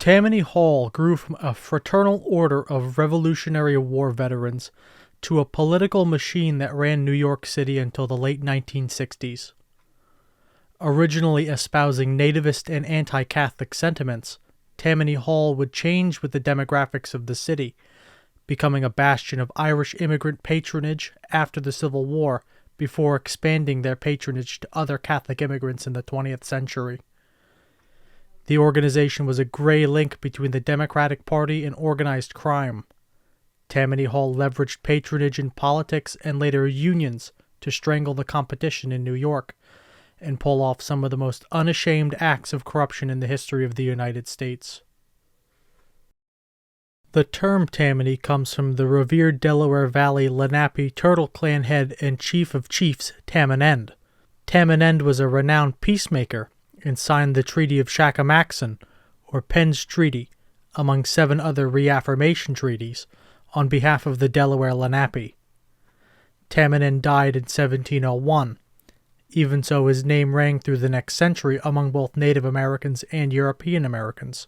Tammany Hall grew from a fraternal order of Revolutionary War veterans to a political machine that ran New York City until the late 1960s. Originally espousing nativist and anti-Catholic sentiments, Tammany Hall would change with the demographics of the city, becoming a bastion of Irish immigrant patronage after the Civil War before expanding their patronage to other Catholic immigrants in the 20th century. The organization was a gray link between the Democratic Party and organized crime. Tammany Hall leveraged patronage in politics and later unions to strangle the competition in New York and pull off some of the most unashamed acts of corruption in the history of the United States. The term Tammany comes from the revered Delaware Valley Lenape Turtle Clan head and chief of chiefs, Tammany. Tammany was a renowned peacemaker and signed the Treaty of Shackamaxon, or Penn's Treaty, among 7 other reaffirmation treaties, on behalf of the Delaware Lenape. Tammany died in 1701. Even so, his name rang through the next century among both Native Americans and European Americans.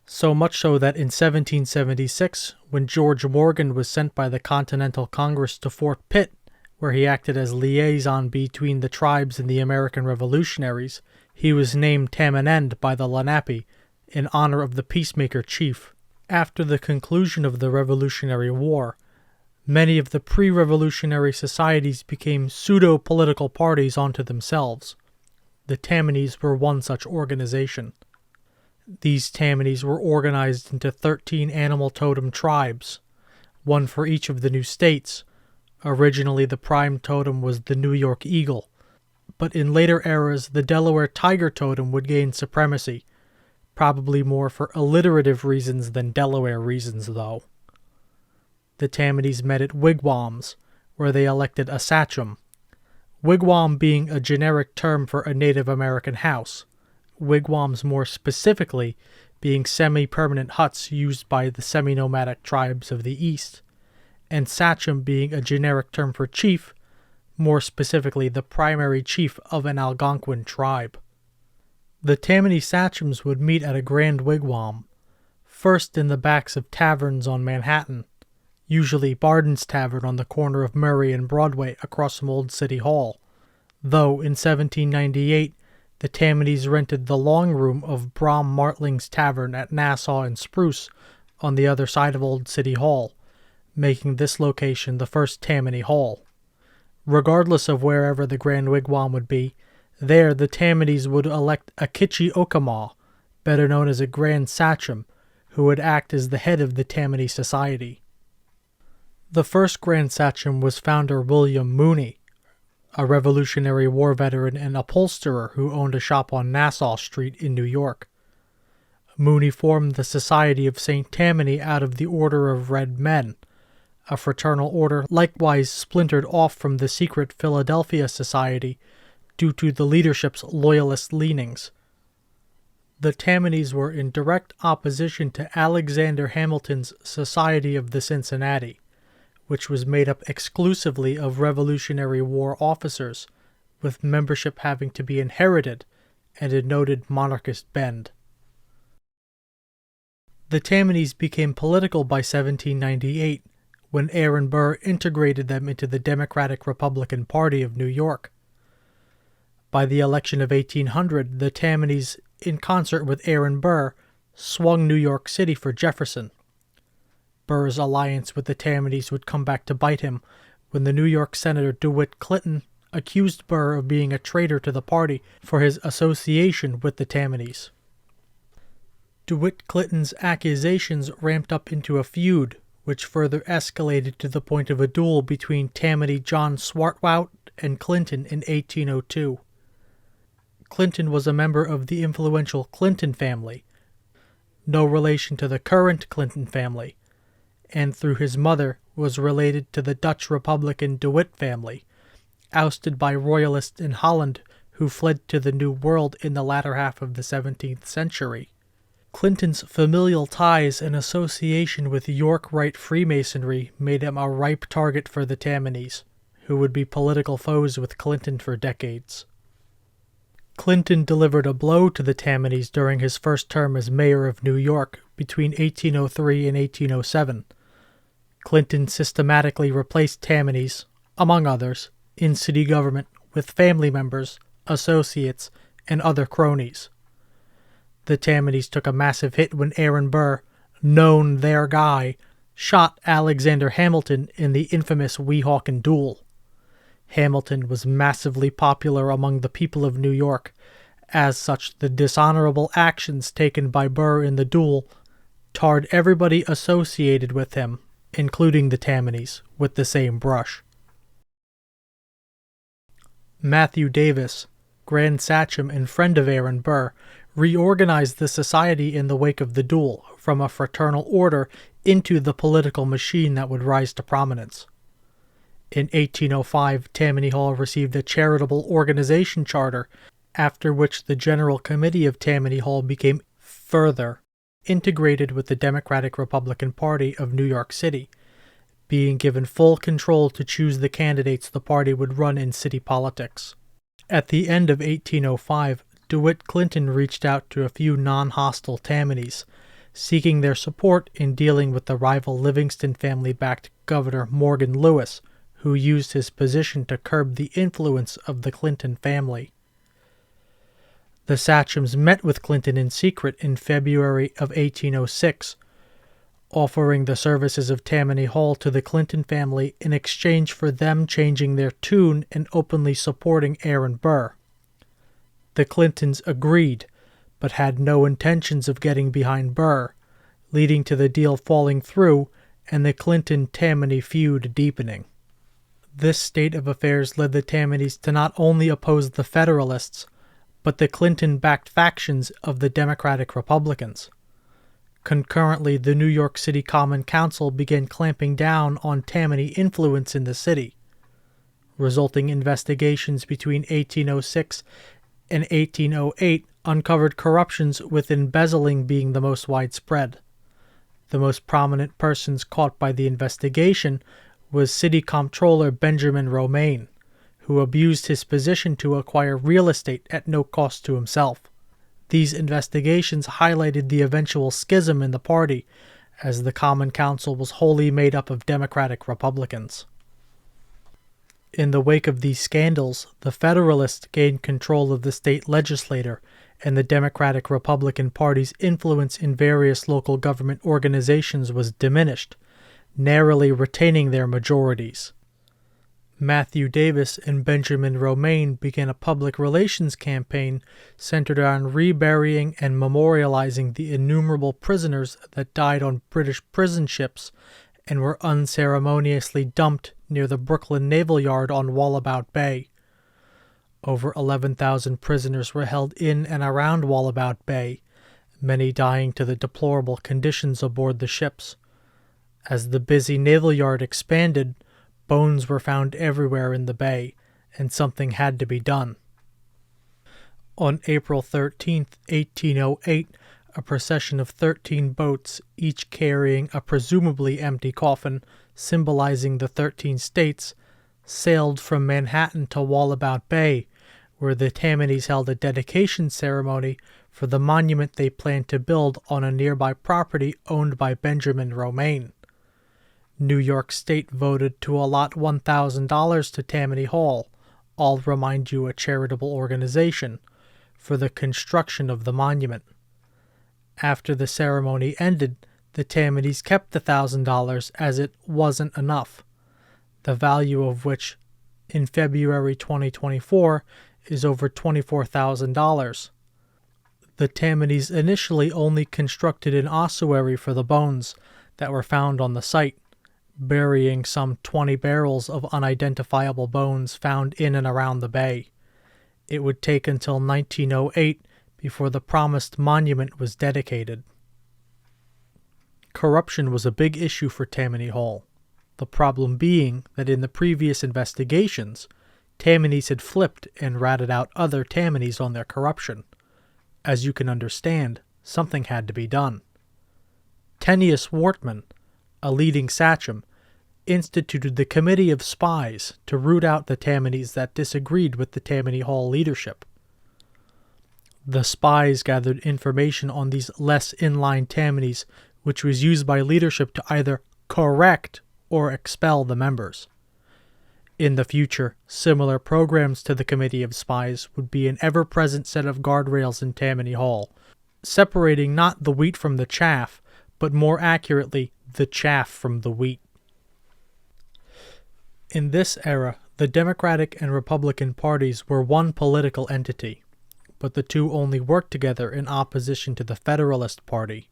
So much so that in 1776, when George Morgan was sent by the Continental Congress to Fort Pitt, where he acted as liaison between the tribes and the American revolutionaries, he was named Tammany by the Lenape in honor of the peacemaker chief. After the conclusion of the Revolutionary War, many of the pre-revolutionary societies became pseudo-political parties unto themselves. The Tammanies were one such organization. These Tammanies were organized into 13 animal totem tribes, one for each of the new states. Originally, the prime totem was the New York Eagle, but in later eras, the Delaware Tiger totem would gain supremacy, probably more for alliterative reasons than Delaware reasons, though. The Tammanies met at wigwams, where they elected a sachem, wigwam being a generic term for a Native American house, wigwams more specifically being semi-permanent huts used by the semi-nomadic tribes of the East, and sachem being a generic term for chief, more specifically the primary chief of an Algonquin tribe. The Tammany sachems would meet at a grand wigwam, first in the backs of taverns on Manhattan, usually Barden's Tavern on the corner of Murray and Broadway across from Old City Hall, though in 1798 the Tammanies rented the long room of Brom Martling's Tavern at Nassau and Spruce on the other side of Old City Hall, making this location the first Tammany Hall. Regardless of wherever the Grand Wigwam would be, there the Tammanies would elect a Kitchi Okamaw, better known as a Grand Sachem, who would act as the head of the Tammany Society. The first Grand Sachem was founder William Mooney, a Revolutionary War veteran and upholsterer who owned a shop on Nassau Street in New York. Mooney formed the Society of St. Tammany out of the Order of Red Men, a fraternal order likewise splintered off from the secret Philadelphia Society due to the leadership's loyalist leanings. The Tammanies were in direct opposition to Alexander Hamilton's Society of the Cincinnati, which was made up exclusively of Revolutionary War officers, with membership having to be inherited and a noted monarchist bend. The Tammanies became political by 1798, when Aaron Burr integrated them into the Democratic Republican Party of New York. By the election of 1800, the Tammanies, in concert with Aaron Burr, swung New York City for Jefferson. Burr's alliance with the Tammanies would come back to bite him when the New York Senator DeWitt Clinton accused Burr of being a traitor to the party for his association with the Tammanies. DeWitt Clinton's accusations ramped up into a feud, which further escalated to the point of a duel between Tammany John Swartwout and Clinton in 1802. Clinton was a member of the influential Clinton family, no relation to the current Clinton family, and through his mother was related to the Dutch Republican DeWitt family, ousted by royalists in Holland who fled to the New World in the latter half of the 17th century. Clinton's familial ties and association with York Rite Freemasonry made him a ripe target for the Tammanies, who would be political foes with Clinton for decades. Clinton delivered a blow to the Tammany's during his first term as mayor of New York between 1803 and 1807. Clinton systematically replaced Tammany's, among others, in city government with family members, associates, and other cronies. The Tammany's took a massive hit when Aaron Burr, known their guy, shot Alexander Hamilton in the infamous Weehawken duel. Hamilton was massively popular among the people of New York. As such, the dishonorable actions taken by Burr in the duel tarred everybody associated with him, including the Tammany's, with the same brush. Matthew Davis, Grand Sachem and friend of Aaron Burr, reorganized the society in the wake of the duel from a fraternal order into the political machine that would rise to prominence. In 1805, Tammany Hall received a charitable organization charter, after which the General Committee of Tammany Hall became further integrated with the Democratic-Republican Party of New York City, being given full control to choose the candidates the party would run in city politics. At the end of 1805, DeWitt Clinton reached out to a few non-hostile Tammany's, seeking their support in dealing with the rival Livingston family-backed Governor Morgan Lewis, who used his position to curb the influence of the Clinton family. The Sachems met with Clinton in secret in February of 1806, offering the services of Tammany Hall to the Clinton family in exchange for them changing their tune and openly supporting Aaron Burr. The Clintons agreed, but had no intentions of getting behind Burr, leading to the deal falling through and the Clinton-Tammany feud deepening. This state of affairs led the Tammany's to not only oppose the Federalists, but the Clinton-backed factions of the Democratic Republicans. Concurrently, the New York City Common Council began clamping down on Tammany influence in the city. Resulting investigations between 1806 and 1808 uncovered corruptions, with embezzling being the most widespread. The most prominent persons caught by the investigation was City Comptroller Benjamin Romaine, who abused his position to acquire real estate at no cost to himself. These investigations highlighted the eventual schism in the party, as the Common Council was wholly made up of Democratic Republicans. In the wake of these scandals, the Federalists gained control of the state legislature, and the Democratic-Republican Party's influence in various local government organizations was diminished, narrowly retaining their majorities. Matthew Davis and Benjamin Romaine began a public relations campaign centered on reburying and memorializing the innumerable prisoners that died on British prison ships and were unceremoniously dumped near the Brooklyn Naval Yard on Wallabout Bay. Over 11,000 prisoners were held in and around Wallabout Bay, many dying to the deplorable conditions aboard the ships. As the busy naval yard expanded, bones were found everywhere in the bay, and something had to be done. On April 13, 1808, a procession of 13 boats, each carrying a presumably empty coffin symbolizing the 13 states, sailed from Manhattan to Wallabout Bay, where the Tammany's held a dedication ceremony for the monument they planned to build on a nearby property owned by Benjamin Romaine. New York State voted to allot $1,000 to Tammany Hall, I'll remind you a charitable organization, for the construction of the monument. After the ceremony ended, the Tammany's kept the $1,000 as it wasn't enough, the value of which, in February 2024, is over $24,000. The Tammany's initially only constructed an ossuary for the bones that were found on the site, burying some 20 barrels of unidentifiable bones found in and around the bay. It would take until 1908 before the promised monument was dedicated. Corruption was a big issue for Tammany Hall, the problem being that in the previous investigations, Tammany's had flipped and ratted out other Tammany's on their corruption. As you can understand, something had to be done. Tenius Wortman, a leading sachem, instituted the Committee of Spies to root out the Tammany's that disagreed with the Tammany Hall leadership. The spies gathered information on these less in-line Tammanies, which was used by leadership to either correct or expel the members. In the future, similar programs to the Committee of Spies would be an ever-present set of guardrails in Tammany Hall, separating not the wheat from the chaff, but more accurately, the chaff from the wheat. In this era, the Democratic and Republican parties were one political entity, but the two only worked together in opposition to the Federalist Party.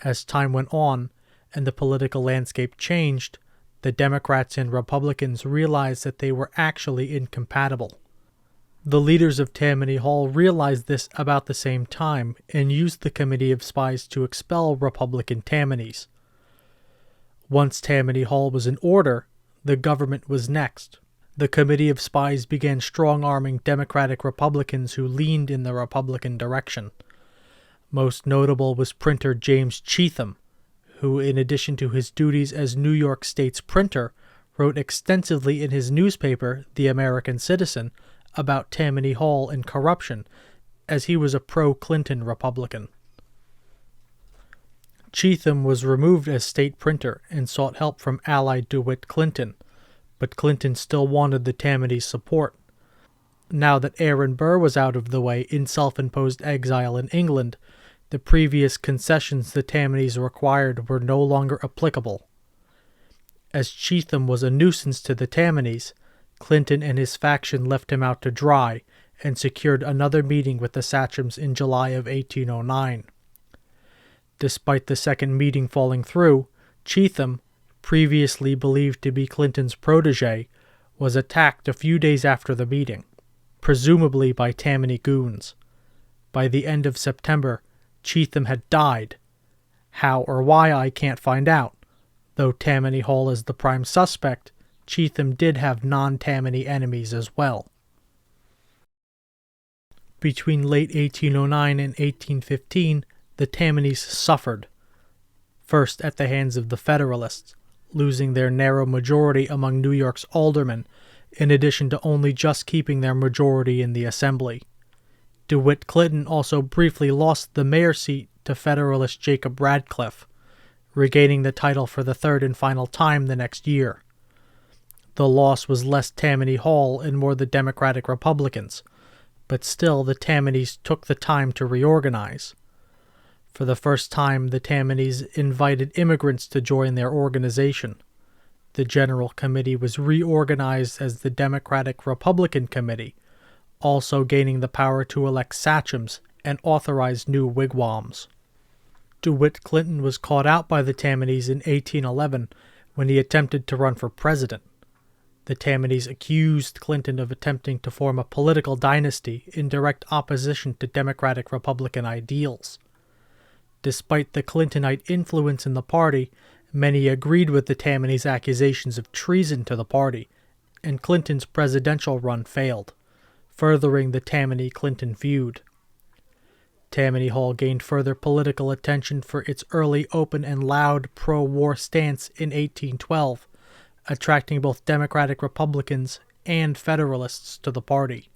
As time went on, and the political landscape changed, the Democrats and Republicans realized that they were actually incompatible. The leaders of Tammany Hall realized this about the same time and used the Committee of Spies to expel Republican Tammanies. Once Tammany Hall was in order, the government was next. The Committee of Spies began strong-arming Democratic Republicans who leaned in the Republican direction. Most notable was printer James Cheatham, who, in addition to his duties as New York State's printer, wrote extensively in his newspaper, The American Citizen, about Tammany Hall and corruption, as he was a pro-Clinton Republican. Cheatham was removed as state printer and sought help from ally DeWitt Clinton, but Clinton still wanted the Tammany's support. Now that Aaron Burr was out of the way in self-imposed exile in England, the previous concessions the Tammany's required were no longer applicable. As Cheatham was a nuisance to the Tammany's, Clinton and his faction left him out to dry and secured another meeting with the sachems in July of 1809. Despite the second meeting falling through, Cheatham, previously believed to be Clinton's protege, was attacked a few days after the meeting, presumably by Tammany goons. By the end of September, Cheatham had died. How or why I can't find out. Though Tammany Hall is the prime suspect, Cheatham did have non-Tammany enemies as well. Between late 1809 and 1815, the Tammany's suffered. First at the hands of the Federalists, losing their narrow majority among New York's aldermen, in addition to only just keeping their majority in the Assembly. DeWitt Clinton also briefly lost the mayor seat to Federalist Jacob Radcliffe, regaining the title for the third and final time the next year. The loss was less Tammany Hall and more the Democratic Republicans, but still the Tammany's took the time to reorganize. For the first time, the Tammany's invited immigrants to join their organization. The General Committee was reorganized as the Democratic-Republican Committee, also gaining the power to elect sachems and authorize new wigwams. DeWitt Clinton was caught out by the Tammany's in 1811 when he attempted to run for president. The Tammany's accused Clinton of attempting to form a political dynasty in direct opposition to Democratic-Republican ideals. Despite the Clintonite influence in the party, many agreed with the Tammany's accusations of treason to the party, and Clinton's presidential run failed, furthering the Tammany-Clinton feud. Tammany Hall gained further political attention for its early open and loud pro-war stance in 1812, attracting both Democratic Republicans and Federalists to the party.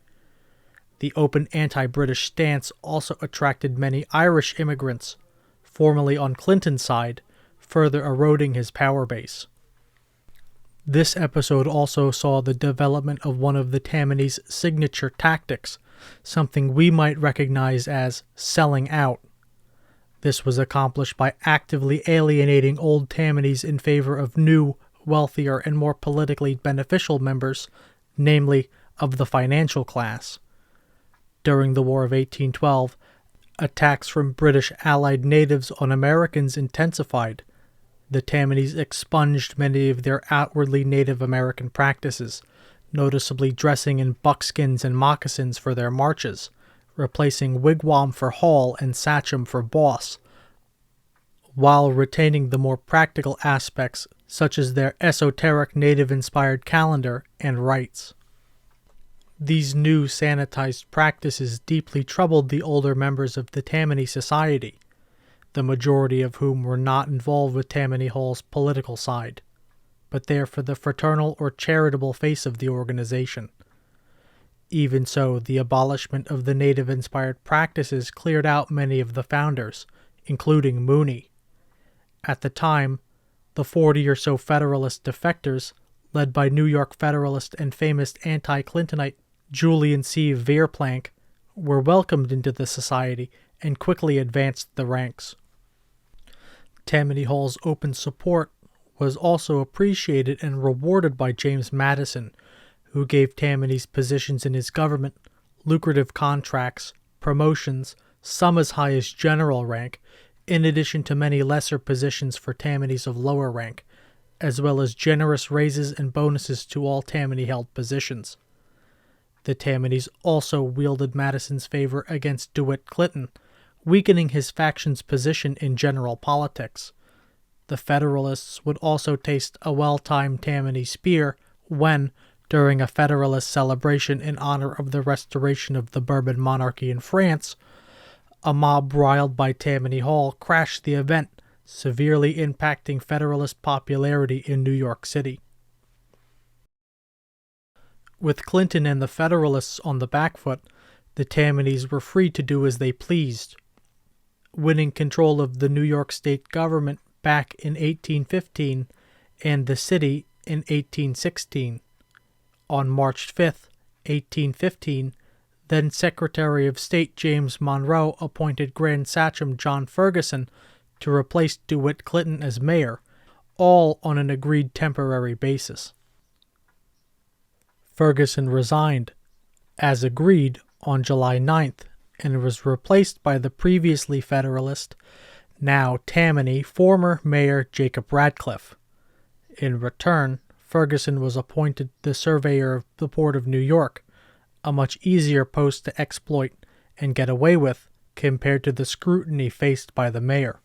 The open anti-British stance also attracted many Irish immigrants, formerly on Clinton's side, further eroding his power base. This episode also saw the development of one of the Tammany's signature tactics, something we might recognize as selling out. This was accomplished by actively alienating old Tammany's in favor of new, wealthier, and more politically beneficial members, namely of the financial class. During the War of 1812, attacks from British allied natives on Americans intensified. The Tammany's expunged many of their outwardly Native American practices, noticeably dressing in buckskins and moccasins for their marches, replacing wigwam for hall and sachem for boss, while retaining the more practical aspects such as their esoteric native-inspired calendar and rites. These new sanitized practices deeply troubled the older members of the Tammany Society, the majority of whom were not involved with Tammany Hall's political side, but there for the fraternal or charitable face of the organization. Even so, the abolishment of the native-inspired practices cleared out many of the founders, including Mooney. At the time, the 40 or so Federalist defectors, led by New York Federalist and famous anti-Clintonite Julian C. Veerplank, were welcomed into the society and quickly advanced the ranks. Tammany Hall's open support was also appreciated and rewarded by James Madison, who gave Tammany's positions in his government lucrative contracts, promotions, some as high as general rank, in addition to many lesser positions for Tammany's of lower rank, as well as generous raises and bonuses to all Tammany-held positions. The Tammany's also wielded Madison's favor against DeWitt Clinton, weakening his faction's position in general politics. The Federalists would also taste a well-timed Tammany spear when, during a Federalist celebration in honor of the restoration of the Bourbon monarchy in France, a mob riled by Tammany Hall crashed the event, severely impacting Federalist popularity in New York City. With Clinton and the Federalists on the back foot, the Tammany's were free to do as they pleased. Winning control of the New York state government back in 1815 and the city in 1816. On March 5, 1815, then Secretary of State James Monroe appointed Grand Sachem John Ferguson to replace DeWitt Clinton as mayor, all on an agreed temporary basis. Ferguson resigned, as agreed, on July 9th, and was replaced by the previously Federalist, now Tammany, former Mayor Jacob Radcliffe. In return, Ferguson was appointed the surveyor of the Port of New York, a much easier post to exploit and get away with compared to the scrutiny faced by the mayor.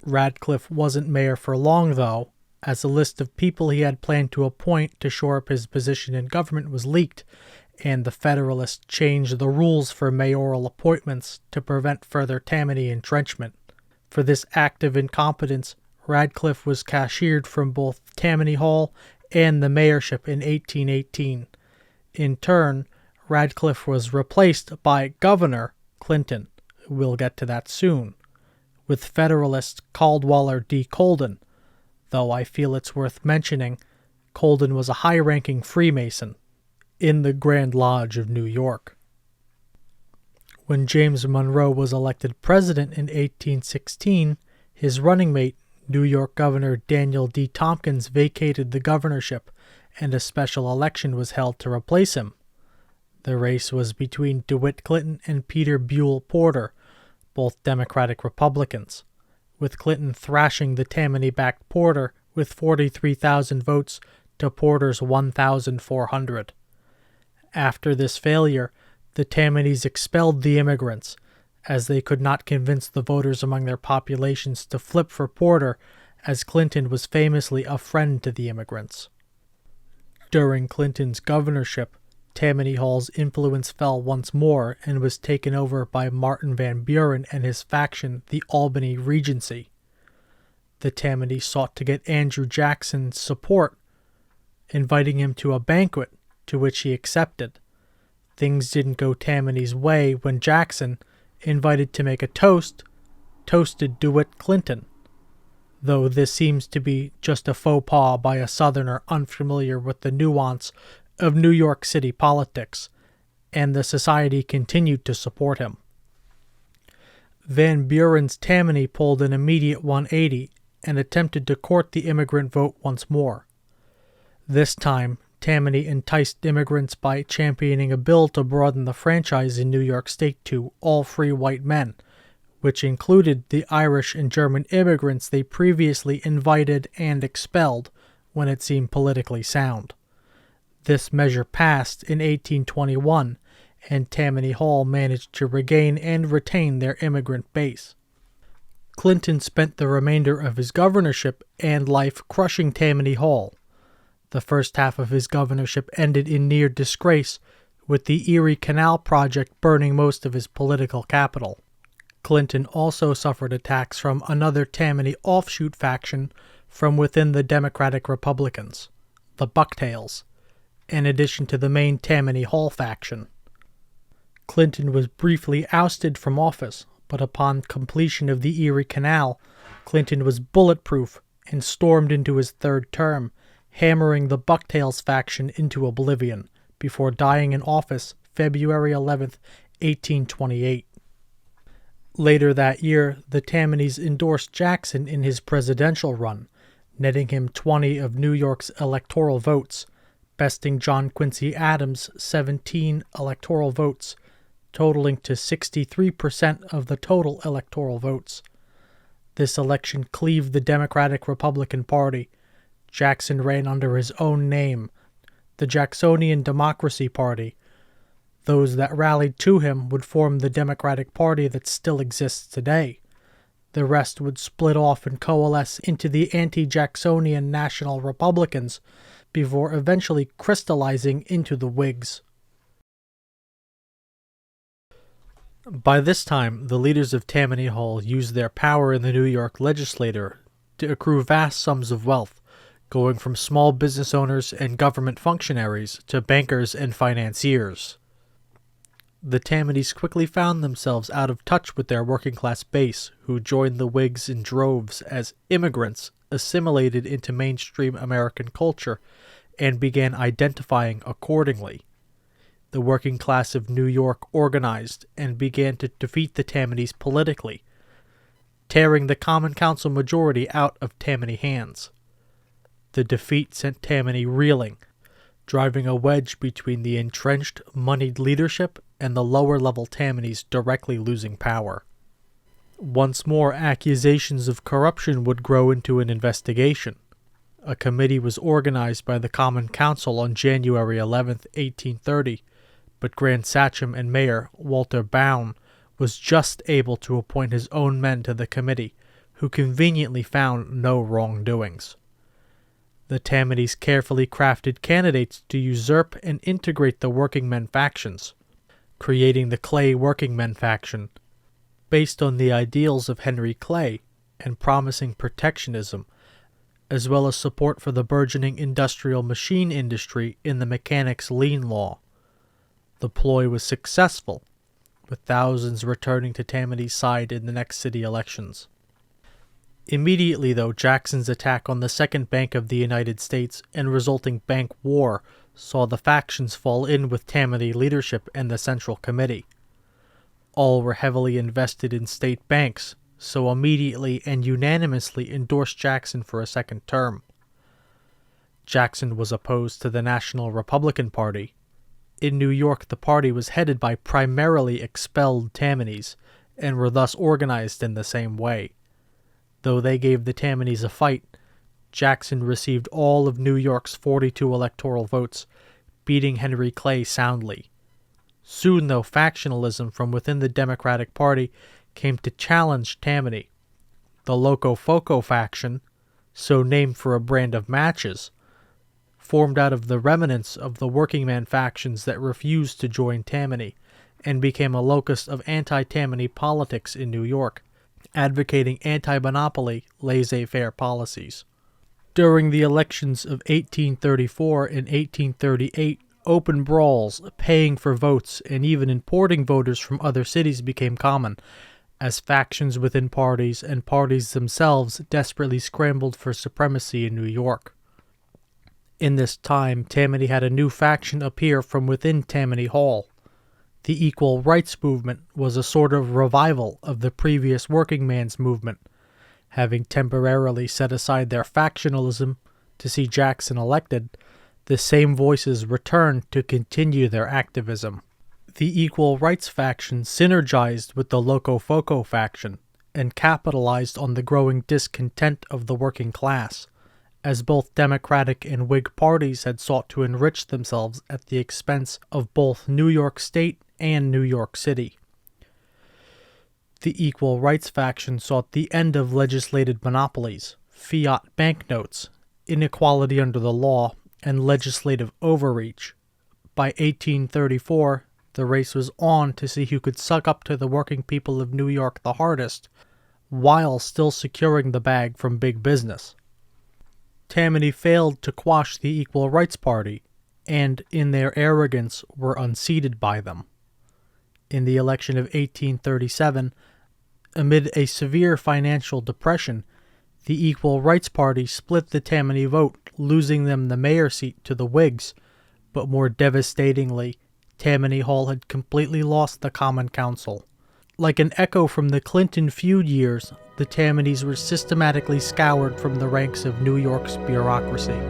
Radcliffe wasn't mayor for long, though, as a list of people he had planned to appoint to shore up his position in government was leaked, and the Federalists changed the rules for mayoral appointments to prevent further Tammany entrenchment. For this act of incompetence, Radcliffe was cashiered from both Tammany Hall and the mayorship in 1818. In turn, Radcliffe was replaced by Governor Clinton, we'll get to that soon, with Federalist Caldwaller D. Colden, though I feel it's worth mentioning Colden was a high-ranking Freemason in the Grand Lodge of New York. When James Monroe was elected president in 1816, his running mate, New York Governor Daniel D. Tompkins, vacated the governorship, and a special election was held to replace him. The race was between DeWitt Clinton and Peter Buell Porter, both Democratic Republicans, with Clinton thrashing the Tammany-backed Porter with 43,000 votes to Porter's 1,400. After this failure, the Tammany's expelled the immigrants, as they could not convince the voters among their populations to flip for Porter, as Clinton was famously a friend to the immigrants. During Clinton's governorship, Tammany Hall's influence fell once more and was taken over by Martin Van Buren and his faction, the Albany Regency. The Tammany sought to get Andrew Jackson's support, inviting him to a banquet, to which he accepted. Things didn't go Tammany's way when Jackson, invited to make a toast, toasted DeWitt Clinton, though this seems to be just a faux pas by a Southerner unfamiliar with the nuance of New York City politics, and the society continued to support him. Van Buren's Tammany pulled an immediate 180 and attempted to court the immigrant vote once more. This time, Tammany enticed immigrants by championing a bill to broaden the franchise in New York State to all free white men, which included the Irish and German immigrants they previously invited and expelled when it seemed politically sound. This measure passed in 1821, and Tammany Hall managed to regain and retain their immigrant base. Clinton spent the remainder of his governorship and life crushing Tammany Hall. The first half of his governorship ended in near disgrace, with the Erie Canal project burning most of his political capital. Clinton also suffered attacks from another Tammany offshoot faction from within the Democratic Republicans, the Bucktails, in addition to the main Tammany Hall faction. Clinton was briefly ousted from office, but upon completion of the Erie Canal, Clinton was bulletproof and stormed into his third term, hammering the Bucktails faction into oblivion, before dying in office February 11, 1828. Later that year, the Tammanys endorsed Jackson in his presidential run, netting him 20 of New York's electoral votes, besting John Quincy Adams' 17 electoral votes, totaling to 63% of the total electoral votes. This election cleaved the Democratic-Republican Party. Jackson ran under his own name, the Jacksonian Democracy Party. Those that rallied to him would form the Democratic Party that still exists today. The rest would split off and coalesce into the anti-Jacksonian National Republicans, before eventually crystallizing into the Whigs. By this time, the leaders of Tammany Hall used their power in the New York legislature to accrue vast sums of wealth, going from small business owners and government functionaries to bankers and financiers. The Tammany's quickly found themselves out of touch with their working-class base, who joined the Whigs in droves as immigrants assimilated into mainstream American culture and began identifying accordingly. The working class of New York organized and began to defeat the Tammany's politically, tearing the Common Council majority out of Tammany hands. The defeat sent Tammany reeling, driving a wedge between the entrenched, moneyed leadership and the lower-level Tammany's directly losing power. Once more, accusations of corruption would grow into an investigation. A committee was organized by the Common Council on January 11, 1830, but Grand Sachem and Mayor Walter Bowne was just able to appoint his own men to the committee, who conveniently found no wrongdoings. The Tammany's carefully crafted candidates to usurp and integrate the workingmen factions, creating the Clay Workingmen faction, based on the ideals of Henry Clay and promising protectionism, as well as support for the burgeoning industrial machine industry in the mechanics' lien law. The ploy was successful, with thousands returning to Tammany's side in the next city elections. Immediately, though, Jackson's attack on the Second Bank of the United States and resulting bank war saw the factions fall in with Tammany leadership and the Central Committee. All were heavily invested in state banks, so immediately and unanimously endorsed Jackson for a second term. Jackson was opposed to the National Republican Party. In New York, the party was headed by primarily expelled Tammany's, and were thus organized in the same way. Though they gave the Tammany's a fight, Jackson received all of New York's 42 electoral votes, beating Henry Clay soundly. Soon, though, factionalism from within the Democratic Party came to challenge Tammany. The Loco-Foco faction, so named for a brand of matches, formed out of the remnants of the workingman factions that refused to join Tammany, and became a locus of anti-Tammany politics in New York, advocating anti-monopoly, laissez-faire policies. During the elections of 1834 and 1838, open brawls, paying for votes, and even importing voters from other cities became common, as factions within parties and parties themselves desperately scrambled for supremacy in New York. In this time, Tammany had a new faction appear from within Tammany Hall. The Equal Rights Movement was a sort of revival of the previous working man's movement. Having temporarily set aside their factionalism to see Jackson elected, the same voices returned to continue their activism. The Equal Rights faction synergized with the Loco-Foco faction and capitalized on the growing discontent of the working class, as both Democratic and Whig parties had sought to enrich themselves at the expense of both New York State and New York City. The Equal Rights faction sought the end of legislated monopolies, fiat banknotes, inequality under the law, and legislative overreach. By 1834, the race was on to see who could suck up to the working people of New York the hardest, while still securing the bag from big business. Tammany failed to quash the Equal Rights Party, and in their arrogance were unseated by them. In the election of 1837, amid a severe financial depression, the Equal Rights Party split the Tammany vote, losing them the mayor seat to the Whigs, but more devastatingly, Tammany Hall had completely lost the Common Council. Like an echo from the Clinton feud years, the Tammany's were systematically scoured from the ranks of New York's bureaucracy.